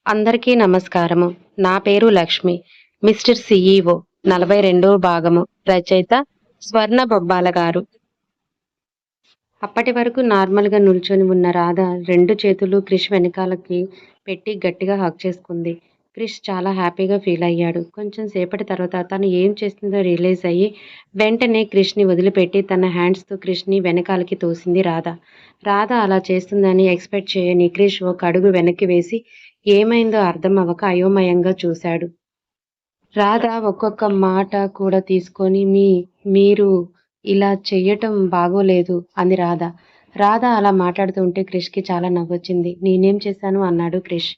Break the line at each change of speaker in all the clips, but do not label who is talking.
అందరికీ నమస్కారము. నా పేరు లక్ష్మి. మిస్టర్ సీఈఓ 42వ భాగము. రచయిత స్వర్ణ బొబ్బాల గారు. అప్పటి వరకు నార్మల్‌గా నిల్చొని ఉన్న రాధ 2 చేతులు క్రిష్ వెనకాలకి పెట్టి గట్టిగా హగ్ చేసుకుంది. క్రిష్ చాలా హ్యాపీగా ఫీల్ అయ్యాడు. కొంచెం సేపటి తర్వాత తను ఏం చేస్తుందో రియలైజ్ అయ్యి వెంటనే క్రిష్‌ని వదిలిపెట్టి తన హ్యాండ్స్‌తో క్రిష్‌ని వెనకాలకి తోసింది రాధ. రాధ అలా చేస్తుందని ఎక్స్‌పెక్ట్ చేయని క్రిష్ ఒక అడుగు వెనక్కి వేసి ఏమైందో అర్థం అవ్వక అయోమయంగా చూశాడు. రాధ ఒక్కొక్క మాట కూడా తీసుకొని మీరు ఇలా చెయ్యటం బాగోలేదు అంది రాధ. రాధ అలా మాట్లాడుతూ ఉంటే క్రిష్‌కి చాలా నవ్వొచ్చింది. నేనేం చేశాను అన్నాడు క్రిష్.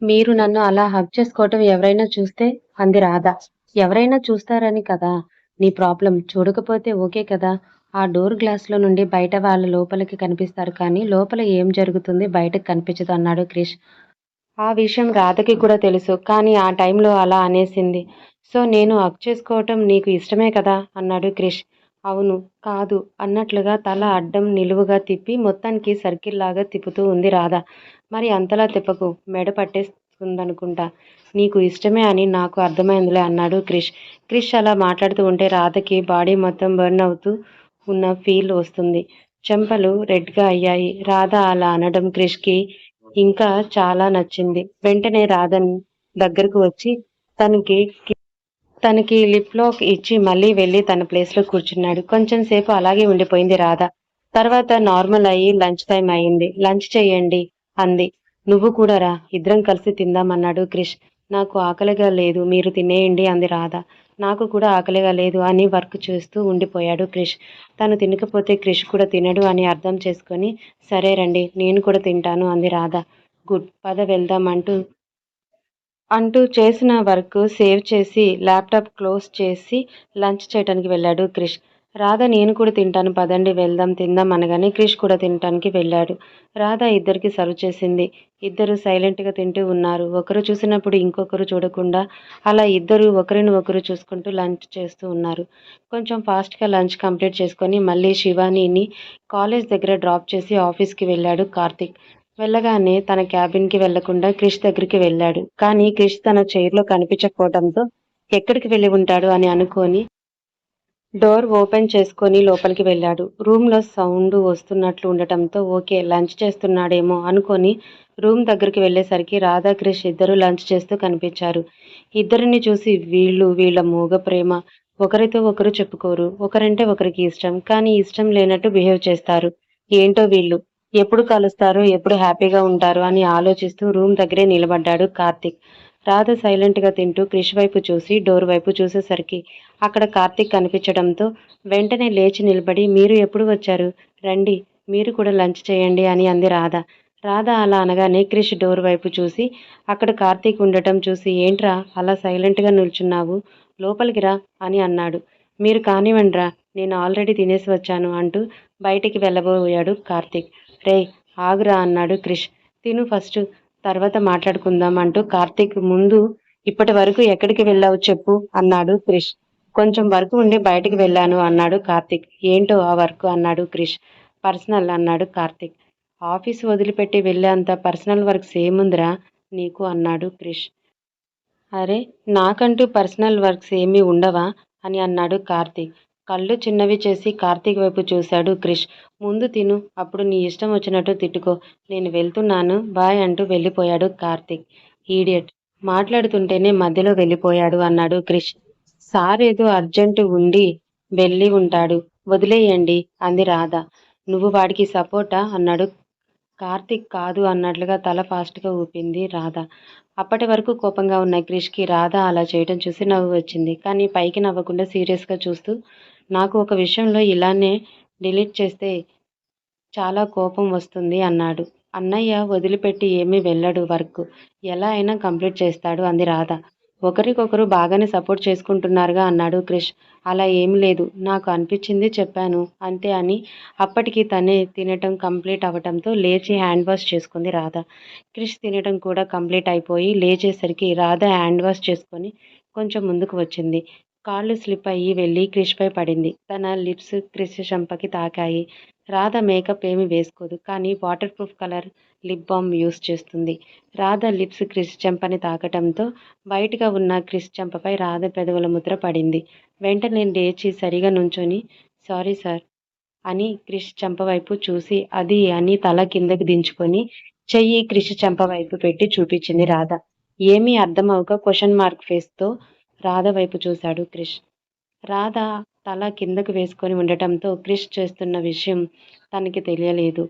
మీరు నన్ను అలా హగ్ చేసుకోవటం ఎవరైనా చూస్తే అంది రాధ. ఎవరైనా చూస్తారని కదా నీ ప్రాబ్లమ్. చూడకపోతే ఓకే కదా. ఆ డోర్ గ్లాస్‌లో నుండి బయట వాళ్ళు లోపలికి కనిపిస్తారు కానీ లోపల ఏం జరుగుతుంది బయటకు కనిపించదు అన్నాడు క్రిష్. ఆ విషయం రాధకి కూడా తెలుసు. కానీ ఆ టైంలో అలా అనేసింది. సో నేను హగ్ చేసుకోవటం నీకు ఇష్టమే కదా అన్నాడు క్రిష్. అవును, కాదు అన్నట్లుగా తల అడ్డం నిలువుగా తిప్పి మొత్తానికి సర్కిల్‌లాగా తిప్పుతూ ఉంది రాధ. మరి అంతలా తిప్పకు, మెడ పట్టేస్తుందనుకుంటా. నీకు ఇష్టమే అని నాకు అర్థమైందిలే అన్నాడు క్రిష్. క్రిష్ అలా మాట్లాడుతూ ఉంటే రాధకి బాడీ మొత్తం బర్న్ అవుతూ ఉన్న ఫీల్ వస్తుంది. చెంపలు రెడ్‌గా అయ్యాయి. రాధ అలా అనడం క్రిష్‌కి ఇంకా చాలా నచ్చింది. వెంటనే రాధన్ దగ్గరకు వచ్చి తనకి తనకి లిప్ లాక్ ఇచ్చి మళ్ళీ వెళ్ళి తన ప్లేస్‌లో కూర్చున్నాడు. కొంచెం సేపు అలాగే ఉండిపోయింది రాధ. తర్వాత నార్మల్ అయ్యి లంచ్ టైమ్ అయింది. లంచ్ చేయండి అంది. నువ్వు కూడా రా, ఇద్దరం కలిసి తిందాం అన్నాడు క్రిష్. నాకు ఆకలిగా లేదు, మీరు తినేయండి అంది రాధ. నాకు కూడా ఆకలిగా లేదు అని వర్క్ చేస్తూ ఉండిపోయాడు క్రిష్. తను తినకపోతే క్రిష్ కూడా తినడు అని అర్థం చేసుకొని సరే రండి నేను కూడా తింటాను అంది రాధ. గుడ్, పద వెళ్దాం అంటూ చేసిన వర్క్ సేవ్ చేసి ల్యాప్టాప్ క్లోజ్ చేసి లంచ్ చేయటానికి వెళ్ళాడు క్రిష్. రాధ నేను కూడా తింటాను పదండి వెళ్దాం తిందాం అనగానే క్రిష్ కూడా తినటానికి వెళ్ళాడు. రాధ ఇద్దరికి సర్వ్ చేసింది. ఇద్దరు సైలెంట్గా తింటూ ఉన్నారు. ఒకరు చూసినప్పుడు ఇంకొకరు చూడకుండా అలా ఇద్దరు ఒకరిని ఒకరు చూసుకుంటూ లంచ్ చేస్తూ ఉన్నారు. కొంచెం ఫాస్ట్గా లంచ్ కంప్లీట్ చేసుకొని మళ్ళీ శివానీని కాలేజ్ దగ్గర డ్రాప్ చేసి ఆఫీస్కి వెళ్ళాడు కార్తీక్. వెళ్ళగానే తన క్యాబిన్‌కి వెళ్లకుండా క్రిష్ దగ్గరికి వెళ్ళాడు. కానీ క్రిష్ తన చైర్‌లో కనిపించకపోవడంతో ఎక్కడికి వెళ్లి ఉంటాడు అని అనుకోని డోర్ ఓపెన్ చేసుకొని లోపలికి వెళ్ళాడు. రూమ్‌లో సౌండ్ వస్తున్నట్లు ఉండటంతో ఓకే లంచ్ చేస్తున్నాడేమో అనుకోని రూమ్ దగ్గరికి వెళ్ళేసరికి రాధా, క్రిష్ ఇద్దరూ లంచ్ చేస్తూ కనిపించారు. ఇద్దరిని చూసి వీళ్ళ మూగ ప్రేమ. ఒకరితో ఒకరు చెప్పుకోరు. ఒకరంటే ఒకరికి ఇష్టం. కానీ ఇష్టం లేనట్టు బిహేవ్ చేస్తారు. ఏంటో వీళ్ళు. ఎప్పుడు కలుస్తారు? ఎప్పుడు హ్యాపీగా ఉంటారు? అని ఆలోచిస్తూ రూమ్ దగ్గరే నిలబడ్డాడు కార్తీక్. రాధ సైలెంట్‌గా తింటూ క్రిష్ వైపు చూసి డోర్ వైపు చూసేసరికి అక్కడ కార్తీక్ కనిపించడంతో వెంటనే లేచి నిలబడి మీరు ఎప్పుడు వచ్చారు? రండి, మీరు కూడా లంచ్ చేయండి అని అంది రాధ. రాధ అలా అనగానే క్రిష్ డోర్ వైపు చూసి అక్కడ కార్తీక్ ఉండటం చూసి ఏంట్రా అలా సైలెంట్‌గా నిల్చున్నావు? లోపలికి రా అని అన్నాడు. మీరు కానివ్వండిరా, నేను ఆల్రెడీ తినేసి వచ్చాను అంటూ బయటికి వెళ్ళబోయాడు కార్తీక్. రేయ్ ఆగురా అన్నాడు క్రిష్. తిను ఫస్టు, తర్వాత మాట్లాడుకుందాం అంటూ కార్తీక్ ముందు ఇప్పటి వరకు ఎక్కడికి వెళ్ళావు చెప్పు అన్నాడు క్రిష్. కొంచెం వర్క్ ఉండి బయటికి వెళ్ళాను అన్నాడు కార్తీక్. ఏంటో ఆ వర్క్ అన్నాడు క్రిష్. పర్సనల్ అన్నాడు కార్తీక్. ఆఫీస్ వదిలిపెట్టి వెళ్ళేంత పర్సనల్ వర్క్స్ ఏముందిరా నీకు అన్నాడు క్రిష్. అరే, నాకంటూ పర్సనల్ వర్క్స్ ఏమీ ఉండవా అని అన్నాడు కార్తీక్. కళ్ళు చిన్నవి చేసి కార్తీక్ వైపు చూశాడు క్రిష్. ముందు తిను, అప్పుడు నీ ఇష్టం వచ్చినట్టు తిట్టుకో. నేను వెళ్తున్నాను బాయ్ అంటూ వెళ్ళిపోయాడు కార్తీక్. ఈడియట్, మాట్లాడుతుంటేనే మధ్యలో వెళ్ళిపోయాడు అన్నాడు క్రిష్. సార్ ఏదో అర్జెంటు ఉండి వెళ్ళి ఉంటాడు, వదిలేయండి అంది రాధ. నువ్వు వాడికి సపోర్టా అన్నాడు కార్తీక్. కాదు అన్నట్లుగా తల ఫాస్ట్‌గా ఊపింది రాధ. అప్పటి వరకు కోపంగా ఉన్న క్రిష్‌కి రాధ అలా చేయటం చూసి నవ్వు వచ్చింది. కానీ పైకి నవ్వకుండా సీరియస్‌గా చూస్తూ నాకు ఒక విషయంలో ఇలానే డిలీట్ చేస్తే చాలా కోపం వస్తుంది అన్నాడు. అన్నయ్య వదిలిపెట్టి ఏమీ వెళ్ళడు వర్క్. ఎలా అయినా కంప్లీట్ చేస్తాడు అంది రాధ. ఒకరికొకరు బాగానే సపోర్ట్ చేసుకుంటున్నారుగా అన్నాడు క్రిష్. అలా ఏమీ లేదు. నాకు అనిపించింది చెప్పాను అంతే అని అప్పటికి తనే తినటం కంప్లీట్ అవ్వటంతో లేచి హ్యాండ్ వాష్ చేసుకుంది రాధ. క్రిష్ తినటం కూడా కంప్లీట్ అయిపోయి లేచేసరికి రాధ హ్యాండ్ వాష్ చేసుకొని కొంచెం ముందుకు వచ్చింది. కాళ్ళు స్లిప్ అయ్యి వెళ్ళి క్రిష్‌పై పడింది. తన లిప్స్ క్రిష్ చెంపకి తాకాయి. రాధ మేకప్ ఏమి వేసుకోదు. కానీ water proof colour lip balm use చేస్తుంది. రాధ లిప్స్ క్రిష్ చెంపని తాకటంతో బయటగా ఉన్న క్రిష్ చెంపపై రాధ పెదవుల ముద్ర పడింది. వెంటనే లేచి సరిగా నుంచొని సారీ సార్ అని క్రిష్ చెంప వైపు చూసి అది అని తల కిందకి దించుకొని చెయ్యి క్రిష్ చెంప వైపు పెట్టి చూపించింది రాధ. ఏమీ అర్థమవక క్వశ్చన్ మార్క్ ఫేస్తో రాధ వైపు చూశాడు క్రిష్. రాధ తల కిందకు వేసుకొని ఉండటంతో క్రిష్ చేస్తున్న విషయం తనకి తెలియలేదు.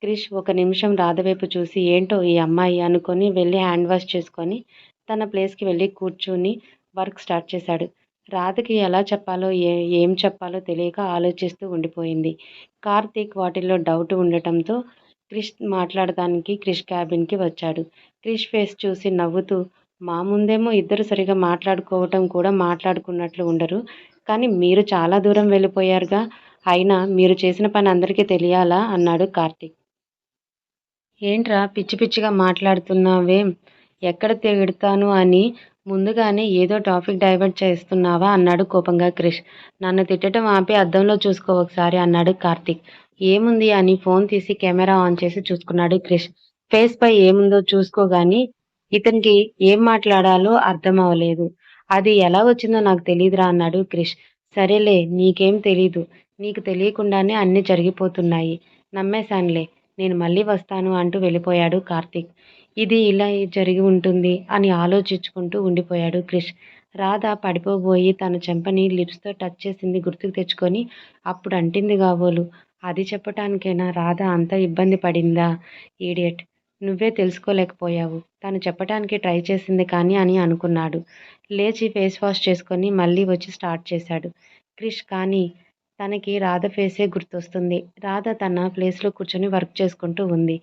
క్రిష్ ఒక నిమిషం రాధ వైపు చూసి ఏంటో ఈ అమ్మాయి అనుకొని వెళ్ళి హ్యాండ్ వాష్ చేసుకొని తన ప్లేస్కి వెళ్ళి కూర్చుని వర్క్ స్టార్ట్ చేశాడు. రాధకి ఎలా చెప్పాలో ఏం చెప్పాలో తెలియక ఆలోచిస్తూ ఉండిపోయింది. కార్తీక్ వాటిల్లో డౌట్ ఉండటంతో క్రిష్ మాట్లాడటానికి క్రిష్ క్యాబిన్కి వచ్చాడు. క్రిష్ ఫేస్ చూసి నవ్వుతూ మా ముందేమో ఇద్దరు సరిగా మాట్లాడుకోవటం కూడా మాట్లాడుకున్నట్లు ఉండరు. కానీ మీరు చాలా దూరం వెళ్ళిపోయారుగా. అయినా మీరు చేసిన పని అందరికీ తెలియాలా అన్నాడు కార్తీక్. ఏంట్రా పిచ్చి పిచ్చిగా మాట్లాడుతున్నావేం? ఎక్కడ తిడతాను అని ముందుగానే ఏదో టాపిక్ డైవర్ట్ చేస్తున్నావా అన్నాడు కోపంగా క్రిష్. నన్ను తిట్టడం ఆపి అద్దంలో చూసుకో ఒకసారి అన్నాడు కార్తీక్. ఏముంది అని ఫోన్ తీసి కెమెరా ఆన్ చేసి చూసుకున్నాడు క్రిష్. ఫేస్ పై ఏముందో చూసుకోగాని ఇతనికి ఏం మాట్లాడాలో అర్థం అవ్వలేదు. అది ఎలా వచ్చిందో నాకు తెలీదురా అన్నాడు క్రిష్. సరేలే నీకేం తెలీదు. నీకు తెలియకుండానే అన్నీ జరిగిపోతున్నాయి. నమ్మేశానులే. నేను మళ్ళీ వస్తాను అంటూ వెళ్ళిపోయాడు కార్తీక్. ఇది ఇలా జరిగి ఉంటుంది అని ఆలోచించుకుంటూ ఉండిపోయాడు క్రిష్. రాధ పడిపోబోయి తన చెంపని లిప్స్తో టచ్ చేసింది గుర్తుకు తెచ్చుకొని అప్పుడు అంటింది కాబోలు. అది చెప్పటానికైనా రాధ అంత ఇబ్బంది పడిందా? ఈడియట్. నువ్వే తెలుసుకోలేకపోయావు. తను చెప్పటానికి ట్రై చేసింది కానీ అని అనుకున్నాడు. లేచి ఫేస్ వాష్ చేసుకొని మళ్ళీ వచ్చి స్టార్ట్ చేశాడు క్రిష్. కానీ తనకి రాధ ఫేసే గుర్తొస్తుంది. రాధ తన ప్లేస్లో కూర్చొని వర్క్ చేసుకుంటూ ఉంది.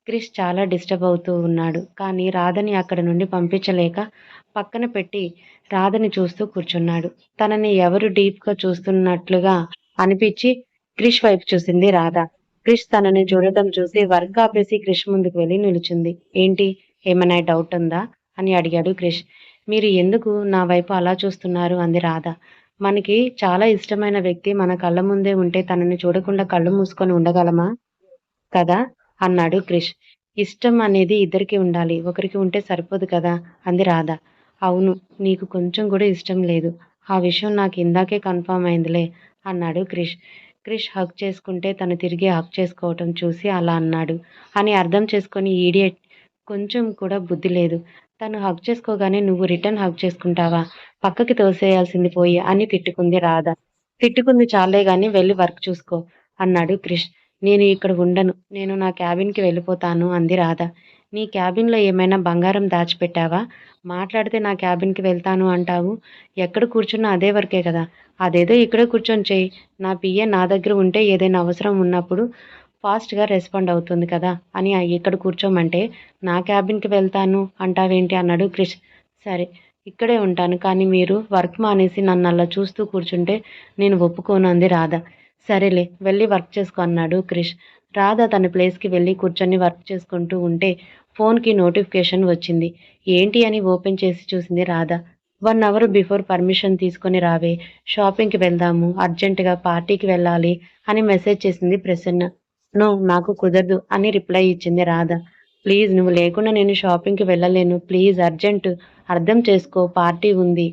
క్రిష్ చాలా డిస్టర్బ్ అవుతూ ఉన్నాడు. కానీ రాధని అక్కడ నుండి పంపించలేక పక్కన పెట్టి రాధని చూస్తూ కూర్చున్నాడు. తనని ఎవరు డీప్గా చూస్తున్నట్లుగా అనిపించి క్రిష్ వైపు చూసింది రాధ. క్రిష్ తనని చూడటం చూసి వర్క్ ఆపేసి క్రిష్ ముందుకు వెళ్ళి నిలుచుంది. ఏంటి, ఏమైనా డౌట్ ఉందా అని అడిగాడు క్రిష్. మీరు ఎందుకు నా వైపు అలా చూస్తున్నారు అంది రాధ. మనకి చాలా ఇష్టమైన వ్యక్తి మన కళ్ళ ముందే ఉంటే తనని చూడకుండా కళ్ళు మూసుకొని ఉండగలమా కదా అన్నాడు క్రిష్. ఇష్టం అనేది ఇద్దరికి ఉండాలి, ఒకరికి ఉంటే సరిపోదు కదా అంది రాధ. అవును, నీకు కొంచెం కూడా ఇష్టం లేదు. ఆ విషయం నాకు ఇందాకే కన్ఫర్మ్ అయిందిలే అన్నాడు క్రిష్. క్రిష్ హగ్ చేసుకుంటే తను తిరిగి హగ్ చేసుకోవటం చూసి అలా అన్నాడు అని అర్థం చేసుకొని ఈడియట్, కొంచెం కూడా బుద్ధి లేదు. తను హగ్ చేసుకోగానే నువ్వు రిటర్న్ హగ్ చేసుకుంటావా? పక్కకి తోసేయాల్సింది పోయి అని తిట్టుకుంది రాధ. తిట్టుకుంది చాలే గాని వెళ్ళి వర్క్ చూసుకో అన్నాడు క్రిష్. నేను ఇక్కడ ఉండను, నేను నా క్యాబిన్కి వెళ్ళిపోతాను అంది రాధ. నీ క్యాబిన్లో ఏమైనా బంగారం దాచిపెట్టావా? మాట్లాడితే నా క్యాబిన్కి వెళ్తాను అంటావు. ఎక్కడ కూర్చున్నా అదే వర్కే కదా. అదేదో ఇక్కడే కూర్చొని చెయ్యి. నా పిఏ నా దగ్గర ఉంటే ఏదైనా అవసరం ఉన్నప్పుడు ఫాస్ట్గా రెస్పాండ్ అవుతుంది కదా అని ఇక్కడ కూర్చోమంటే నా క్యాబిన్కి వెళ్తాను అంటావేంటి అన్నాడు క్రిష్. సరే, ఇక్కడే ఉంటాను, కానీ మీరు వర్క్ మానేసి నన్ను అలా చూస్తూ కూర్చుంటే నేను ఒప్పుకోను అంది రాధ. సరేలే, వెళ్ళి వర్క్ చేసుకో అన్నాడు క్రిష్. రాధ తన ప్లేస్కి వెళ్ళి కూర్చొని వర్క్ చేసుకుంటూ ఉంటే ఫోన్కి నోటిఫికేషన్ వచ్చింది. ఏంటి అని ఓపెన్ చేసి చూసింది రాధ. 1 అవర్ బిఫోర్ పర్మిషన్ తీసుకొని రావే, షాపింగ్కి వెళ్దాము, అర్జెంటుగా పార్టీకి వెళ్ళాలి అని మెసేజ్ చేసింది ప్రసన్న. నో, నాకు కుదరదు అని రిప్లై ఇచ్చింది రాధ. ప్లీజ్, నువ్వు లేకుండా నేను షాపింగ్కి వెళ్ళలేను. ప్లీజ్ అర్జెంటు, అర్థం చేసుకో, పార్టీ ఉంది.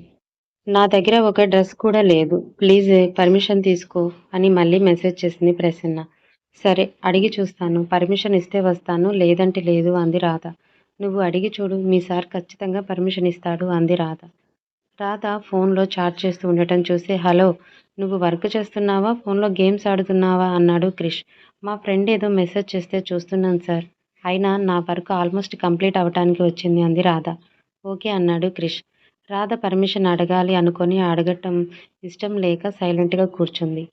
నా దగ్గర ఒక డ్రెస్ కూడా లేదు. ప్లీజ్ పర్మిషన్ తీసుకో అని మళ్ళీ మెసేజ్ చేసింది ప్రసన్న. సరే, అడిగి చూస్తాను. పర్మిషన్ ఇస్తే వస్తాను, లేదంటే లేదు అంది రాధ. నువ్వు అడిగి చూడు, మీ సార్ ఖచ్చితంగా పర్మిషన్ ఇస్తాడు అంది రాధ. రాధ ఫోన్లో చాట్ చేస్తూ ఉండటం చూసి హలో, నువ్వు వర్క్ చేస్తున్నావా, ఫోన్లో గేమ్స్ ఆడుతున్నావా అన్నాడు క్రిష్. మా ఫ్రెండ్ ఏదో మెసేజ్ చేస్తే చూస్తున్నాను సార్. అయినా నా వర్క్ ఆల్మోస్ట్ కంప్లీట్ అవ్వటానికి వచ్చింది అంది రాధ. ఓకే అన్నాడు క్రిష్. రాధ పర్మిషన్ అడగాలి అనుకొని అడగటం ఇష్టం లేక సైలెంట్గా కూర్చుంది.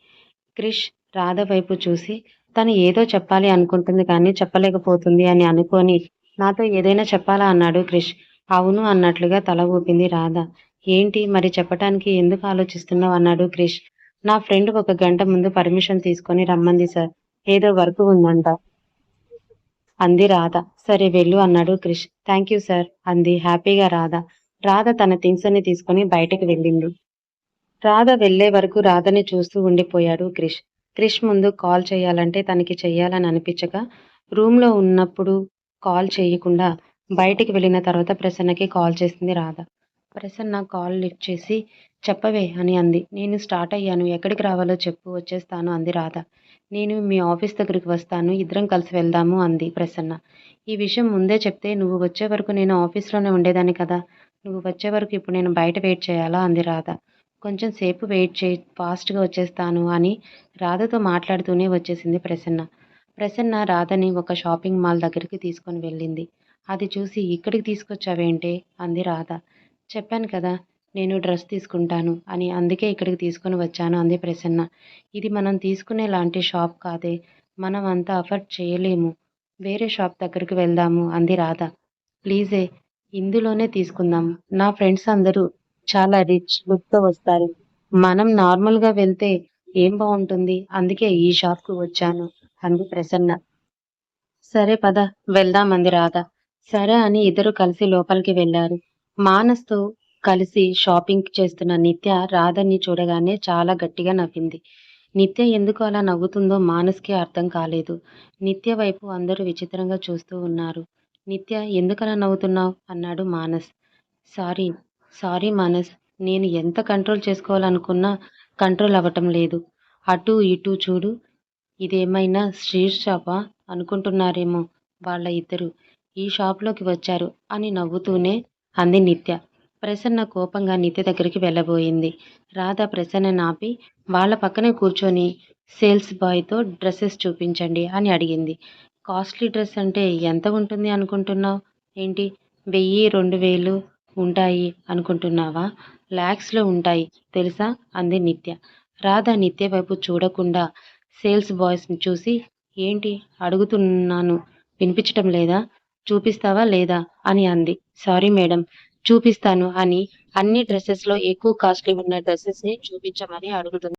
క్రిష్ రాధ వైపు చూసి తను ఏదో చెప్పాలి అనుకుంటుంది కానీ చెప్పలేకపోతుంది అని అనుకొని నాతో ఏదైనా చెప్పాలా అన్నాడు క్రిష్. అవును అన్నట్లుగా తల ఊపింది రాధ. ఏంటి మరి చెప్పటానికి ఎందుకు ఆలోచిస్తున్నావు అన్నాడు క్రిష్. నా ఫ్రెండ్ 1 గంట ముందు పర్మిషన్ తీసుకొని రమ్మంది సార్, ఏదో వర్క్ ఉందంట అంది రాధ. సరే వెళ్ళు అన్నాడు క్రిష్. థ్యాంక్ యూ సార్ అంది హ్యాపీగా రాధ. రాధ తన థింగ్స్ అన్ని తీసుకొని బయటకు వెళ్ళింది. రాధ వెళ్లే వరకు రాధని చూస్తూ ఉండిపోయాడు క్రిష్. క్రిష్ ముందు కాల్ చేయాలంటే తనకి చెయ్యాలని అనిపించక రూమ్‌లో ఉన్నప్పుడు కాల్ చేయకుండా బయటికి వెళ్ళిన తర్వాత ప్రసన్నకి కాల్ చేసింది రాధ. ప్రసన్న కాల్ లిఫ్ట్ చేసి చెప్పవే అని అంది. నేను స్టార్ట్ అయ్యాను. ఎక్కడికి రావాలో చెప్పు వచ్చేస్తాను అంది రాధ. నేను మీ ఆఫీస్ దగ్గరికి వస్తాను. ఇద్దరం కలిసి వెళ్దాము అంది ప్రసన్న. ఈ విషయం ముందే చెప్తే నువ్వు వచ్చే వరకు నేను ఆఫీస్‌లోనే ఉండేదాన్ని కదా! నువ్వు వచ్చే వరకు ఇప్పుడు నేను బయట వెయిట్ చేయాలా అంది రాధ. కొంచెం సేపు వెయిట్ చేయి ఫాస్ట్‌గా వచ్చేస్తాను అని రాధతో మాట్లాడుతూనే వచ్చేసింది ప్రసన్న. ప్రసన్న రాధని ఒక షాపింగ్ మాల్ దగ్గరికి తీసుకొని వెళ్ళింది. అది చూసి ఇక్కడికి తీసుకొచ్చావేంటే అంది రాధ. చెప్పాను కదా నేను డ్రెస్ తీసుకుంటాను అని అందుకే ఇక్కడికి తీసుకొని వచ్చాను అంది ప్రసన్న. ఇది మనం తీసుకునే లాంటి షాప్ కాదే, మనం అంత అఫర్డ్ చేయలేము. వేరే షాప్ దగ్గరికి వెళ్దాము అంది రాధ. ప్లీజే ఇందులోనే తీసుకుందాం. నా ఫ్రెండ్స్ అందరూ చాలా రిచ్ లుక్‌తో వస్తారు. మనం నార్మల్‌గా వెళ్తే ఏం బావుంటుంది? అందుకే ఈ షాప్‌కి వచ్చాను అంది ప్రసన్న. సరే పద వెళ్దాం అంది రాధ. సరే అని ఇద్దరు కలిసి లోపలికి వెళ్లారు. మానస్‌తో కలిసి షాపింగ్ చేస్తున్న నిత్య రాధని చూడగానే చాలా గట్టిగా నవ్వింది. నిత్య ఎందుకు అలా నవ్వుతుందో మానస్‌కి అర్థం కాలేదు. నిత్య వైపు అందరూ విచిత్రంగా చూస్తూ ఉన్నారు. నిత్య ఎందుకలా నవ్వుతున్నావు? అన్నాడు మానస్. Sorry, sorry Manas. నేను ఎంత కంట్రోల్ చేసుకోవాలనుకున్నా కంట్రోల్ అవ్వటం లేదు. అటూ ఇటూ చూడు. ఇదేమైనా స్ట్రీట్ షాపా అనుకుంటున్నారేమో వాళ్ళ ఇద్దరు. ఈ షాప్‌లోకి వచ్చారు అని నవ్వుతూనే అంది నిత్య. ప్రసన్న కోపంగా నిత్య దగ్గరికి వెళ్ళబోయింది. రాధ ప్రసన్నని ఆపి వాళ్ళ పక్కనే కూర్చొని సేల్స్ బాయ్‌తో డ్రెసెస్ చూపించండి అని అడిగింది. కాస్ట్‌లీ డ్రెస్ అంటే ఎంత ఉంటుంది అనుకుంటున్నావు? ఏంటి 1000, 2000 ఉంటాయి అనుకుంటున్నావా? లాక్స్‌లో ఉంటాయి తెలుసా? అంది నిత్య. రాధ నిత్య వైపు చూడకుండా సేల్స్ బాయ్స్‌ని చూసి ఏంటి అడుగుతున్నాను వినిపించటం లేదా? చూపిస్తావా లేదా? అని అంది. సారీ మేడమ్ చూపిస్తాను అని అన్ని డ్రెసెస్‌లో ఎక్కువ కాస్ట్‌లీ ఉన్న డ్రెసెస్‌ని చూపించమని అడుగుతుంది.